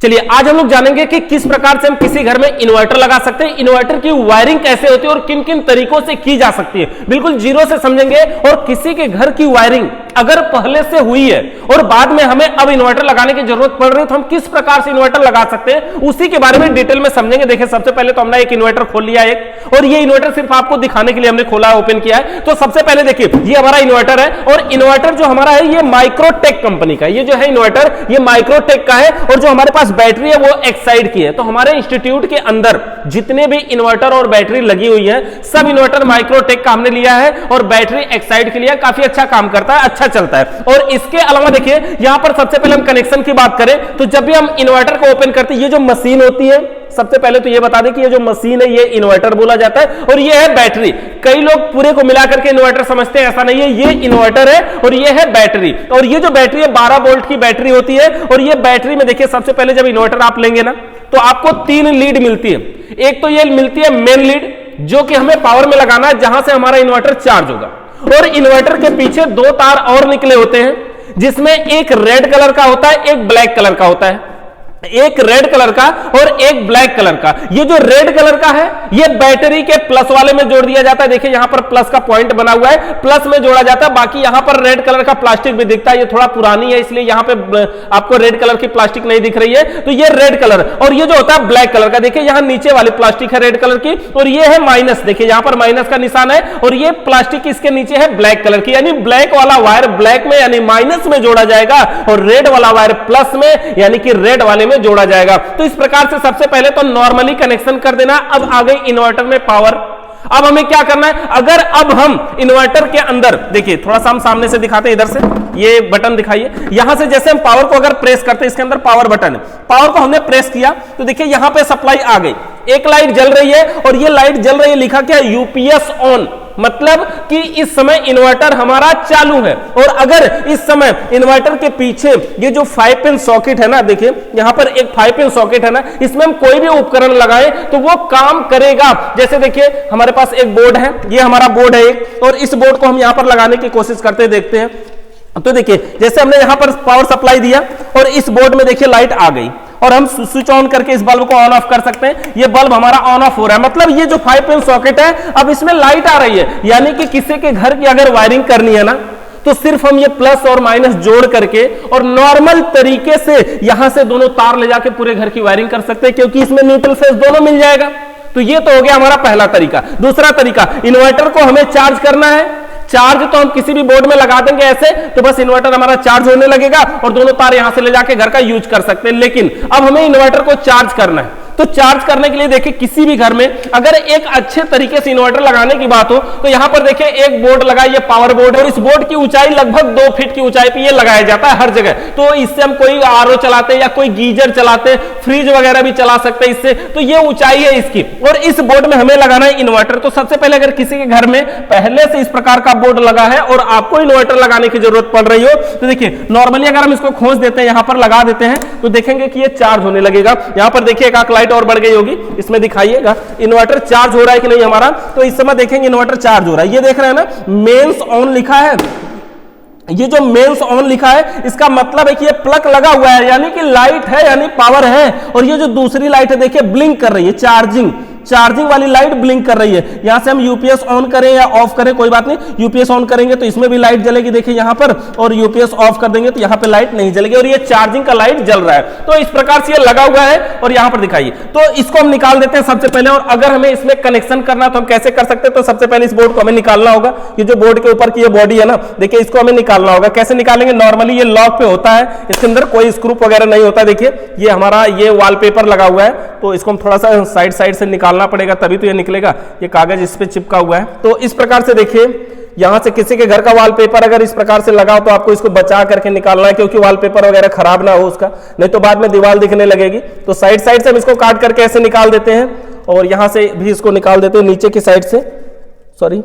चलिए आज हम लोग जानेंगे कि किस प्रकार से हम किसी घर में इन्वर्टर लगा सकते हैं, इन्वर्टर की वायरिंग कैसे होती है और किन किन तरीकों से की जा सकती है। बिल्कुल जीरो से समझेंगे और किसी के घर की वायरिंग अगर पहले से हुई है और बाद में हमें अब इन्वर्टर लगाने की जरूरत पड़ रही है तो हम किस प्रकार से इन्वर्टर लगा सकते हैं उसी के बारे में डिटेल में समझेंगे। देखिए सबसे पहले तो हमने एक इन्वर्टर खोल लिया एक, और ये इन्वर्टर सिर्फ आपको दिखाने के लिए हमने खोला है, ओपन किया है। तो सबसे पहले देखिए ये हमारा इन्वर्टर है और इन्वर्टर जो हमारा है ये माइक्रोटेक कंपनी का, ये जो है इन्वर्टर ये माइक्रोटेक का है और जो हमारे पास बैटरी है वो एक्साइड की है। तो हमारे इंस्टीट्यूट के अंदर जितने भी इन्वर्टर और बैटरी लगी हुई है सब इन्वर्टर माइक्रोटेक का हमने लिया है और बैटरी एक्साइड के लिए काफी अच्छा काम करता है, अच्छा चलता है। और इसके अलावा देखिए यहां पर सबसे पहले हम कनेक्शन की बात करें तो जब भी हम इन्वर्टर को ओपन करते हैं ये जो मशीन होती है, सबसे पहले तो ये बता दें कि ये जो मशीन है ये इन्वर्टर बोला जाता है और ये है बैटरी। कई लोग पूरे को मिलाकर के इन्वर्टर समझते हैं, ऐसा नहीं है, ये इन्वर्टर है और ये है बैटरी। और ये जो बैटरी है 12 वोल्ट की बैटरी होती है और ये बैटरी में देखिए सबसे पहले जब इन्वर्टर आप लेंगे ना तो आपको 3 लीड मिलती है। एक तो ये मिलती है मेन लीड जो कि हमें पावर में लगाना है जहां से हमारा इन्वर्टर चार्ज होगा, और इन्वर्टर के पीछे 2 तार और निकले होते हैं जिसमें एक रेड कलर का होता है एक ब्लैक कलर का होता है, एक रेड कलर का और एक ब्लैक कलर का। ये जो रेड कलर का है ये बैटरी के प्लस वाले में जोड़ दिया जाता है, देखिए यहां पर प्लस का पॉइंट बना हुआ है, प्लस में जोड़ा जाता है। बाकी यहां पर रेड कलर का प्लास्टिक भी दिखता है, ये थोड़ा पुरानी है इसलिए यहां पे आपको रेड कलर की प्लास्टिक नहीं दिख रही है, तो ये रेड कलर। और ये जो होता है ब्लैक कलर का, देखिए यहां नीचे वाली प्लास्टिक है रेड कलर की और ये है माइनस, देखिए यहां पर माइनस का निशान है और ये प्लास्टिक इसके नीचे है ब्लैक कलर की, यानी ब्लैक वाला वायर ब्लैक में यानी माइनस में जोड़ा जाएगा और रेड वाला वायर प्लस में यानी कि रेड वाले में जोड़ा जाएगा। तो इस प्रकार से सबसे पहले तो नॉर्मली कनेक्शन कर देना। अब आ गई इन्वर्टर में पावर। अब हमें क्या करना है, अगर अब हम इन्वर्टर के अंदर देखिए थोड़ा सा हम सामने से दिखाते हैं, इधर से ये बटन दिखाइए, यहां से जैसे हम पावर को अगर प्रेस करते हैं इसके अंदर पावर बटन है, पावर को हमने प्रेस किया तो देखिए यहां पे सप्लाई आ गई, एक लाइट जल रही है और ये लाइट जल रही है, लिखा क्या यूपीएस ऑन, मतलब कि इस समय इन्वर्टर हमारा चालू है। और अगर इस समय इन्वर्टर के पीछे ये जो 5 पिन सॉकेट है ना, देखिए यहां पर एक 5 पिन सॉकेट है ना, इसमें हम कोई भी उपकरण लगाएं तो वो काम करेगा। जैसे देखिए हमारे पास एक बोर्ड है, ये हमारा बोर्ड है एक, और इस बोर्ड को हम यहां पर लगाने की कोशिश करते देखते हैं। तो देखिए जैसे हमने यहां पर पावर सप्लाई दिया और इस बोर्ड में देखिए लाइट आ गई और हम स्विच ऑन करके इस बल्ब को ऑन ऑफ कर सकते हैं। ये बल्ब हमारा ऑन ऑफ हो रहा है, मतलब ये जो 5 पिन सॉकेट है अब इसमें लाइट आ रही है, यानी कि किसी के घर की अगर वायरिंग करनी है ना तो सिर्फ हम ये प्लस और माइनस जोड़ करके और नॉर्मल तरीके से यहां से दोनों तार ले जाके पूरे घर की वायरिंग कर सकते हैं, क्योंकि इसमें न्यूट्रल फेस दोनों मिल जाएगा। तो ये तो हो गया हमारा पहला तरीका। दूसरा तरीका, इन्वर्टर को हमें चार्ज करना है। चार्ज तो हम किसी भी बोर्ड में लगा देंगे ऐसे, तो बस इन्वर्टर हमारा चार्ज होने लगेगा और दोनों तार यहां से ले जाके घर का यूज कर सकते हैं। लेकिन अब हमें इन्वर्टर को चार्ज करना है, तो चार्ज करने के लिए देखिए किसी भी घर में अगर एक अच्छे तरीके से इन्वर्टर लगाने की बात हो तो यहां पर देखिए एक बोर्ड लगा, ये पावर बोर्ड है और इस बोर्ड की ऊंचाई लगभग 2 फीट की ऊंचाई पे ये लगाया जाता है हर जगह। तो इससे हम कोई आरओ चलाते हैं या कोई गीजर चलाते हैं, फ्रिज वगैरह भी चला सकते हैं इससे, तो ये ऊंचाई है इसकी। और इस बोर्ड में हमें लगाना है इन्वर्टर। तो सबसे पहले अगर किसी के घर में पहले से इस प्रकार का बोर्ड लगा है और आपको इन्वर्टर लगाने की जरूरत पड़ रही हो तो देखिए नॉर्मली अगर हम इसको खोज देते हैं, यहां पर लगा देते हैं तो देखेंगे कि ये चार्ज होने लगेगा। यहां पर देखिए एक आंख लाइट और बढ़ गई होगी, इसमें दिखाइएगा इन्वर्टर चार्ज हो रहा है कि नहीं हमारा। तो इस समय देखेंगे इन्वर्टर चार्ज हो रहा है, ये देख रहे हैं ना मेंस ऑन लिखा है। ये जो मेंस ऑन लिखा है इसका मतलब है कि ये प्लग लगा हुआ है, यानी कि लाइट है यानी पावर है। और ये जो दूसरी लाइट है देखिए ब्लिंक कर रही है, चार्जिंग वाली लाइट ब्लिंक कर रही है। यहां से हम यूपीएस ऑन करें या ऑफ करें कोई बात नहीं, यूपीएस ऑन करेंगे तो इसमें भी लाइट जलेगी देखिए यहां पर, और यूपीएस ऑफ कर देंगे तो यहां पे लाइट नहीं जलेगी और ये चार्जिंग का लाइट जल रहा है। तो इस प्रकार से ये लगा हुआ है और यहां पर दिखाइए। तो इसको हम निकाल देते हैं सबसे पहले, और अगर हमें इसमें कनेक्शन करना तो हम कैसे कर सकते हैं, तो सबसे पहले इस बोर्ड को हमें निकालना होगा। ये जो बोर्ड के ऊपर की ये बॉडी है ना, देखिए इसको हमें निकालना होगा। कैसे निकालेंगे, नॉर्मली ये लॉक पे होता है, इसके अंदर कोई स्क्रू वगैरह नहीं होता। देखिए ये हमारा ये वॉलपेपर लगा हुआ है, तो इसको हम थोड़ा सा साइड से निकालना पड़ेगा तभी तो निकलेगा। ये कागज इस पे चिपका हुआ है। तो इस प्रकार से देखिए यहां से किसी के घर का वॉलपेपर अगर इस प्रकार से लगा हो तो आपको इसको बचा करके निकालना है, क्योंकि वॉलपेपर वगैरह खराब ना हो उसका, नहीं तो बाद में दीवार दिखने लगेगी। तो साइड से हम इसको काट करके ऐसे निकाल देते हैं और यहां से भी इसको निकाल देते हैं नीचे की साइड से, सॉरी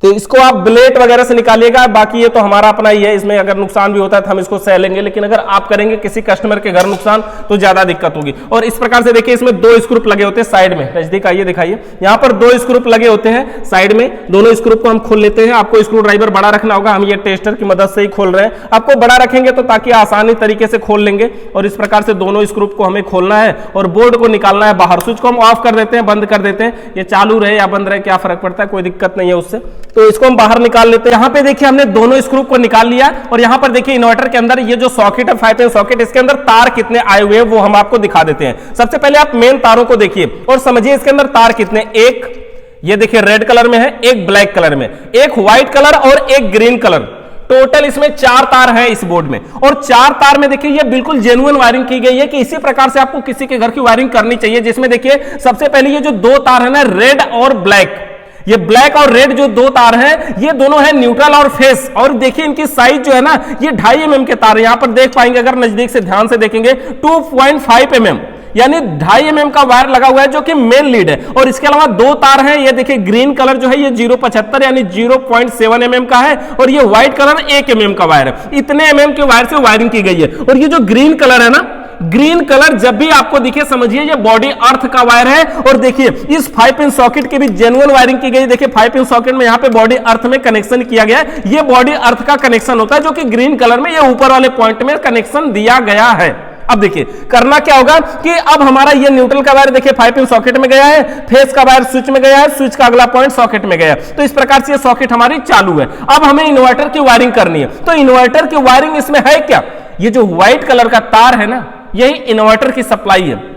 तो इसको आप ब्लेड वगैरह से निकालिएगा, बाकी ये तो हमारा अपना ही है, इसमें अगर नुकसान भी होता है तो हम इसको सह लेंगे, लेकिन अगर आप करेंगे किसी कस्टमर के घर नुकसान तो ज्यादा दिक्कत होगी। और इस प्रकार से देखिए इसमें 2 स्क्रू लगे होते हैं साइड में, नजदीक आइए दिखाइए, यहाँ पर 2 स्क्रू लगे होते हैं साइड में, दोनों स्क्रू को हम खोल लेते हैं। आपको स्क्रू ड्राइवर बड़ा रखना होगा, हम ये टेस्टर की मदद से ही खोल रहे हैं, आपको बड़ा रखेंगे तो ताकि आसानी तरीके से खोल लेंगे। और इस प्रकार से दोनों स्क्रू को हमें खोलना है और बोर्ड को निकालना है बाहर। स्विच को हम ऑफ कर देते हैं, बंद कर देते हैं, ये चालू रहे या बंद रहे क्या फर्क पड़ता है, कोई दिक्कत नहीं है उससे। तो इसको हम बाहर निकाल लेते हैं। यहाँ पे देखिए हमने दोनों स्क्रू को निकाल लिया और यहाँ पर देखिए इन्वर्टर के अंदर ये जो सॉकेट है 5 पिन सॉकेट, इसके अंदर तार कितने आए हुए हैं वो हम आपको दिखा देते हैं। सबसे पहले आप मेन तारों को देखिए और समझिए इसके अंदर तार कितने, एक ये देखिए रेड कलर में है, एक ब्लैक कलर में, एक व्हाइट कलर और एक ग्रीन कलर, टोटल इसमें 4 तार हैं इस बोर्ड में। और 4 तार में देखिए ये बिल्कुल जेन्युइन वायरिंग की गई है कि इसी प्रकार से आपको किसी के घर की वायरिंग करनी चाहिए, जिसमें देखिए सबसे पहले ये जो 2 तार है ना रेड और ब्लैक, ये ब्लैक और रेड जो 2 तार हैं ये दोनों है न्यूट्रल और फेस। और देखिए इनकी साइज जो है ना ये 2.5 mm के तार है, यहां पर देख पाएंगे अगर नजदीक से ध्यान से देखेंगे 2.5 mm यानी 2.5 mm का वायर लगा हुआ है जो कि मेन लीड है। और इसके अलावा 2 तार हैं, ये देखिए ग्रीन कलर जो है ये 0.75 यानी 0.7 mm का है और ये व्हाइट कलर 1 mm का वायर है। इतने mm के वायर से वायरिंग की गई है। और ये जो ग्रीन कलर है ना, ग्रीन कलर जब भी आपको दिखे समझिए ये बॉडी अर्थ का वायर है। और देखिए इस 5 पिन सॉकेट की भी जेन्युइन वायरिंग की गई। देखिए 5 पिन सॉकेट में यहाँ पे बॉडी अर्थ में कनेक्शन किया गया है, ये बॉडी अर्थ का कनेक्शन होता है जो कि ग्रीन कलर में ये ऊपर वाले पॉइंट में कनेक्शन दिया गया है। अब देखिए करना क्या होगा कि अब हमारा ये न्यूट्रल का वायर देखिए 5 पिन सॉकेट में गया है, फेस का वायर स्विच में गया है, स्विच का अगला पॉइंट सॉकेट में गया है। तो इस प्रकार से ये सॉकेट हमारी चालू है। अब हमें इन्वर्टर की वायरिंग करनी है, तो इन्वर्टर की वायरिंग इसमें है क्या, ये जो व्हाइट कलर का तार है ना यही इन्वर्टर की सप्लाई है।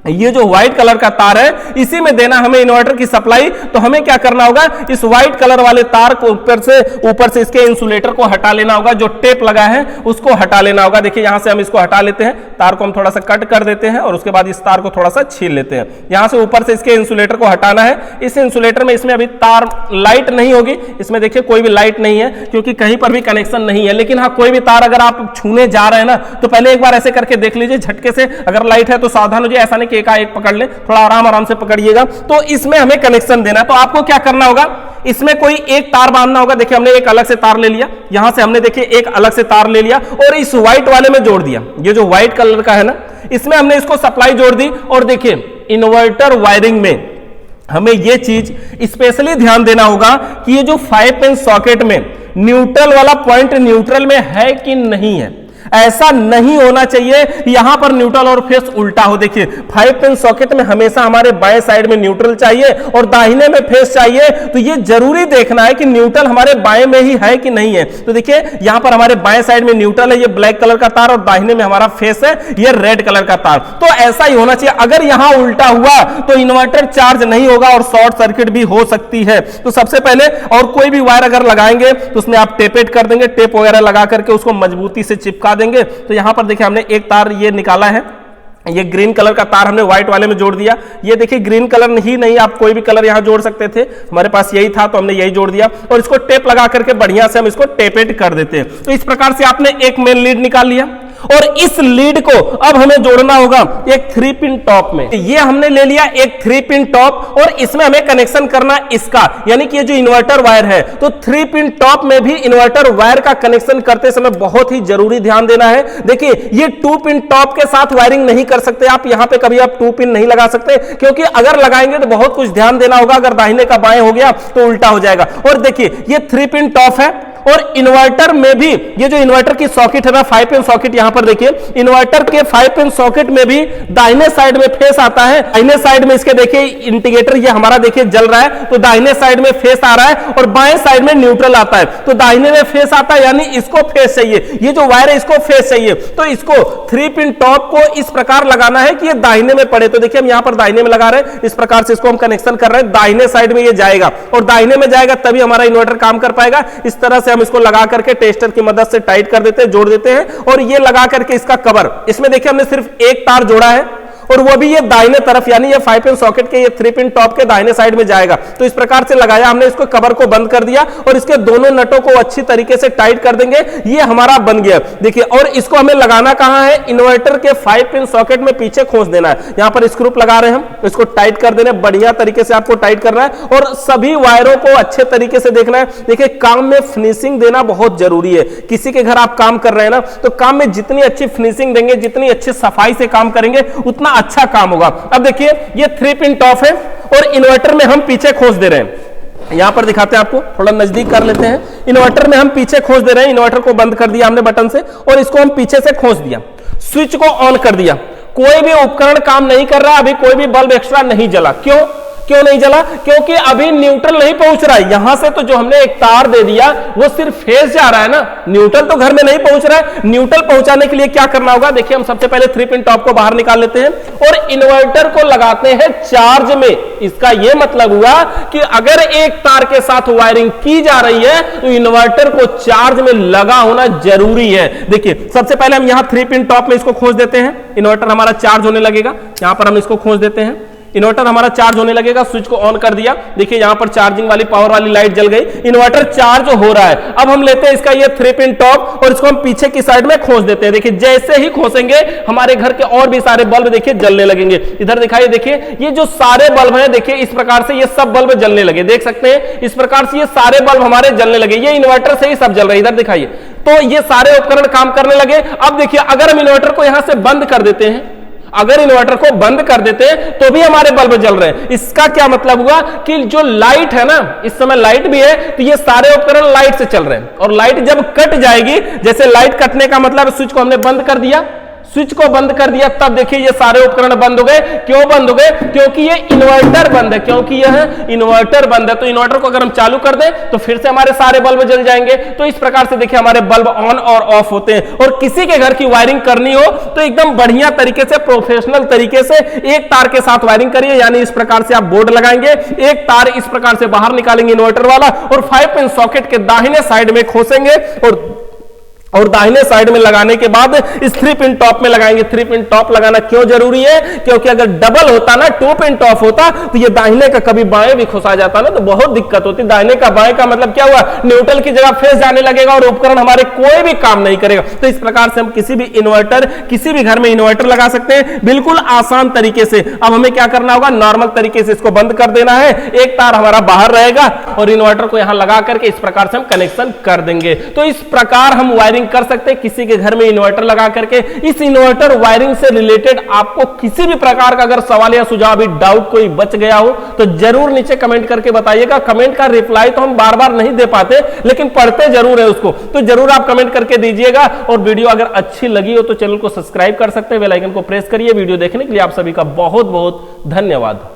ये जो व्हाइट कलर का तार है इसी में देना हमें इन्वर्टर की सप्लाई। तो हमें क्या करना होगा, इस व्हाइट कलर वाले तार को ऊपर से इसके इंसुलेटर को हटा लेना होगा, जो टेप लगा है उसको हटा लेना होगा। देखिए यहां से हम इसको हटा लेते हैं, तार को हम थोड़ा सा कट कर देते हैं और उसके बाद इस तार को थोड़ा सा छील लेते हैं। यहां से ऊपर से इसके इंसुलेटर को हटाना है। इस इंसुलेटर में इसमें अभी तार लाइट नहीं होगी, इसमें देखिए कोई भी लाइट नहीं है क्योंकि कहीं पर भी कनेक्शन नहीं है। लेकिन हाँ कोई भी तार अगर आप छूने जा रहे हैं ना तो पहले एक बार ऐसे करके देख लीजिए, झटके से अगर लाइट है तो सावधान हो जाए, ऐसा नहीं कि एक पकड़ ले, थोड़ा आराम से पकड़िएगा। तो इसमें हमें कनेक्शन देना, तो आपको क्या करना होगा, इसमें कोई एक तार बांधना होगा। देखिए हमने एक अलग से तार ले लिया, यहां से हमने देखिए एक अलग से तार ले लिया और इस व्हाइट वाले में जोड़ दिया। ये जो व्हाइट कलर का है ना इसमें हमने इसको सप्लाई जोड़ दी। और देखिए इन्वर्टर वायरिंग में हमें यह चीज स्पेशली ध्यान देना होगा कि ये जो 5 पिन सॉकेट में न्यूट्रल वाला पॉइंट न्यूट्रल में है कि नहीं है। ऐसा नहीं होना चाहिए यहां पर न्यूट्रल और फेस उल्टा हो। देखिए 5 पिन सॉकेट में हमेशा हमारे बाएं साइड में न्यूट्रल चाहिए और दाहिने में फेस चाहिए। तो ये जरूरी देखना है कि न्यूट्रल हमारे बाएं में ही है कि नहीं है। तो देखिए यहां पर हमारे बाएं साइड में न्यूट्रल है, ये ब्लैक कलर का तार, और दाहिने में हमारा फेस है, ये रेड कलर का तार। तो ऐसा ही होना चाहिए। अगर यहां उल्टा हुआ तो इन्वर्टर चार्ज नहीं होगा और शॉर्ट सर्किट भी हो सकती है। तो सबसे पहले और कोई भी वायर अगर लगाएंगे तो उसमें आप टेपेट कर देंगे, टेप वगैरह लगा करके उसको मजबूती से चिपका देंगे। तो यहां पर देखिए हमने एक तार ये निकाला है, ये ग्रीन कलर का तार हमने व्हाइट वाले में जोड़ दिया। ये देखिए ग्रीन कलर ही नहीं, आप कोई भी कलर यहां जोड़ सकते थे, हमारे पास यही था तो हमने यही जोड़ दिया। और इसको टेप लगा करके बढ़िया से हम इसको टेपेट कर देते हैं। तो इस प्रकार से आपने एक मेन लीड निकाल लिया और इस लीड को अब हमें जोड़ना होगा एक 3 पिन टॉप में। ये हमने ले लिया एक 3 पिन टॉप और इसमें हमें कनेक्शन करना इसका, यानी कि ये जो इन्वर्टर वायर है। तो 3 पिन टॉप में भी इन्वर्टर वायर का कनेक्शन करते समय बहुत ही जरूरी ध्यान देना है। देखिए ये 2 पिन टॉप के साथ वायरिंग नहीं कर सकते आप, यहां पे कभी आप 2 पिन नहीं लगा सकते, क्योंकि अगर लगाएंगे तो बहुत कुछ ध्यान देना होगा। अगर दाहिने का बाएं हो गया तो उल्टा हो जाएगा। और देखिए ये 3 पिन टॉप है और इन्वर्टर में भी ये जो इन्वर्टर की सॉकेट है ना 5 पिन सॉकेट, यहां पर देखिए इन्वर्टर के 5 पिन सॉकेट में भी दाहिने साइड में फेस आता है। दाहिने साइड में इसके देखिए इंडिकेटर ये हमारा देखिए जल रहा है, तो दाहिने साइड में फेस आ रहा है और बाएं साइड में न्यूट्रल आता है। तो दाहिने में फेस आता है यानी इसको फेस चाहिए, ये जो वायर है इसको फेस चाहिए। तो इसको 3 पिन टॉप को इस प्रकार लगाना है कि ये दाहिने में पड़े। तो देखिए हम यहां पर दाहिने में लगा रहे हैं, इस प्रकार से इसको हम कनेक्शन कर रहे हैं, दाहिने साइड में ये जाएगा और दाहिने में जाएगा तभी हमारा इन्वर्टर काम कर पाएगा। इस तरह से हम इसको लगा करके टेस्टर की मदद से टाइट कर देते हैं, जोड़ देते हैं। और ये लगा करके इसका कवर, इसमें देखिए हमने सिर्फ एक तार जोड़ा है और वो भी ये दाहिने तरफ, यानी ये 5 पिन सॉकेट के ये 3 पिन टॉप के दाहिने साइड में जाएगा। तो इस प्रकार से लगाया हमने, इसको कवर को बंद कर दिया और इसके दोनों नटों को अच्छी तरीके से टाइट कर देंगे। ये हमारा बन गया, देखिए। और इसको हमें लगाना कहां है, इन्वर्टर के 5 पिन सॉकेट में पीछे खोस देना है। यहां पर स्क्रू लगा रहे हैं हम, इसको टाइट कर देना है, बढ़िया तरीके से आपको टाइट करना है और सभी वायरों को अच्छे तरीके से देखना है। देखिए, काम में फिनिशिंग देना बहुत जरूरी है। किसी के घर आप काम कर रहे हैं ना, तो काम में जितनी अच्छी फिनिशिंग देंगे, जितनी अच्छी सफाई से काम करेंगे, उतना अच्छा काम होगा। अब देखिए, ये 3 पिन टॉप है और इन्वर्टर में हम पीछे खोस दे रहे हैं। यहां पर दिखाते हैं आपको, थोड़ा नजदीक कर लेते हैं। इन्वर्टर में हम पीछे खोस दे रहे हैं, इन्वर्टर को बंद कर दिया हमने बटन से और इसको हम पीछे से खोस दिया, स्विच को ऑन कर दिया। कोई भी उपकरण काम नहीं कर रहा, अभी कोई भी बल्ब एक्स्ट्रा नहीं जला। क्यों नहीं जला? क्योंकि अभी न्यूट्रल नहीं पहुंच रहा है। यहां से तो जो हमने एक तार दे दिया वो सिर्फ फेज जा रहा है ना, न्यूट्रल तो घर में नहीं पहुंच रहा है। न्यूट्रल पहुंचाने के लिए क्या करना होगा, देखिए हम सबसे पहले 3 पिन टॉप को बाहर निकाल लेते हैं और इन्वर्टर को लगाते हैं चार्ज में। इसका यह मतलब हुआ कि अगर एक तार के साथ वायरिंग की जा रही है तो इन्वर्टर को चार्ज में लगा होना जरूरी है। देखिए, सबसे पहले हम यहां 3 पिन टॉप में इसको खोस देते हैं, इन्वर्टर हमारा चार्ज होने लगेगा। यहां पर हम इसको खोस देते हैं, इन्वर्टर हमारा चार्ज होने लगेगा। स्विच को ऑन कर दिया, देखिए यहां पर चार्जिंग वाली पावर वाली लाइट जल गई, इन्वर्टर चार्ज हो रहा है। अब हम लेते हैं इसका ये 3 पिन टॉप और इसको हम पीछे की साइड में खोस देते हैं। देखिए, जैसे ही खोसेंगे हमारे घर के और भी सारे बल्ब देखिए जलने लगेंगे। इधर दिखाइए, देखिए ये जो सारे बल्ब हैं, देखिए इस प्रकार से ये सब बल्ब जलने लगे, देख सकते हैं इस प्रकार से ये सारे बल्ब हमारे जलने लगे। ये इन्वर्टर से ही सब जल रहे हैं, इधर दिखाइए। तो ये सारे उपकरण काम करने लगे। अब देखिए, अगर हम इन्वर्टर को यहां से बंद कर देते हैं, अगर इन्वर्टर को बंद कर देते हैं तो भी हमारे बल्ब जल रहे हैं। इसका क्या मतलब हुआ कि जो लाइट है ना, इस समय लाइट भी है, तो ये सारे उपकरण लाइट से चल रहे हैं। और लाइट जब कट जाएगी, जैसे लाइट कटने का मतलब स्विच को हमने बंद कर दिया, स्विच को बंद कर दिया, तब देखिए ये सारे उपकरण बंद हो गए। क्यों बंद हो गए? क्योंकि ये इन्वर्टर बंद है, क्योंकि यह इन्वर्टर बंद है। तो इन्वर्टर को अगर हम चालू कर दें तो फिर से हमारे सारे बल्ब जल जाएंगे। तो इस प्रकार से देखिए हमारे बल्ब ऑन और ऑफ होते हैं। और किसी के घर की वायरिंग करनी हो तो एकदम बढ़िया तरीके से, प्रोफेशनल तरीके से एक तार के साथ वायरिंग करिए। यानी इस प्रकार से आप बोर्ड लगाएंगे, एक तार इस प्रकार से बाहर निकालेंगे इन्वर्टर वाला और 5 पिन सॉकेट के दाहिने साइड में खोसेंगे और दाहिने साइड में लगाने के बाद इस 3 पिन टॉप में लगाएंगे। 3 पिन टॉप लगाना क्यों जरूरी है? क्योंकि अगर डबल होता ना, 2 पिन टॉप होता, तो ये दाहिने का कभी बाएं भी खुसा जाता ना, तो बहुत दिक्कत होती। दाहिने का बाएं का मतलब क्या हुआ, न्यूट्रल की जगह फेस जाने लगेगा और उपकरण हमारे कोई भी काम नहीं करेगा। तो इस प्रकार से हम किसी भी इन्वर्टर, किसी भी घर में इन्वर्टर लगा सकते हैं, बिल्कुल आसान तरीके से। अब हमें क्या करना होगा, नॉर्मल तरीके से इसको बंद कर देना है, एक तार हमारा बाहर रहेगा और इन्वर्टर को यहां लगा करके इस प्रकार से हम कनेक्शन कर देंगे। तो इस प्रकार हम वायरिंग कर सकते हैं किसी के घर में इन्वर्टर लगा करके। इस इन्वर्टर वायरिंग से रिलेटेड आपको किसी भी प्रकार का अगर सवाल या सुझाव, भी डाउट कोई बच गया हो तो जरूर नीचे कमेंट करके बताइएगा। कमेंट का रिप्लाई तो हम बार बार नहीं दे पाते, लेकिन पढ़ते जरूर है उसको, तो जरूर आप कमेंट करके दीजिएगा। और वीडियो अगर अच्छी लगी हो तो चैनल को सब्सक्राइब कर सकते हैं, बेल आइकन को प्रेस करिए। वीडियो देखने के लिए आप सभी का बहुत बहुत धन्यवाद।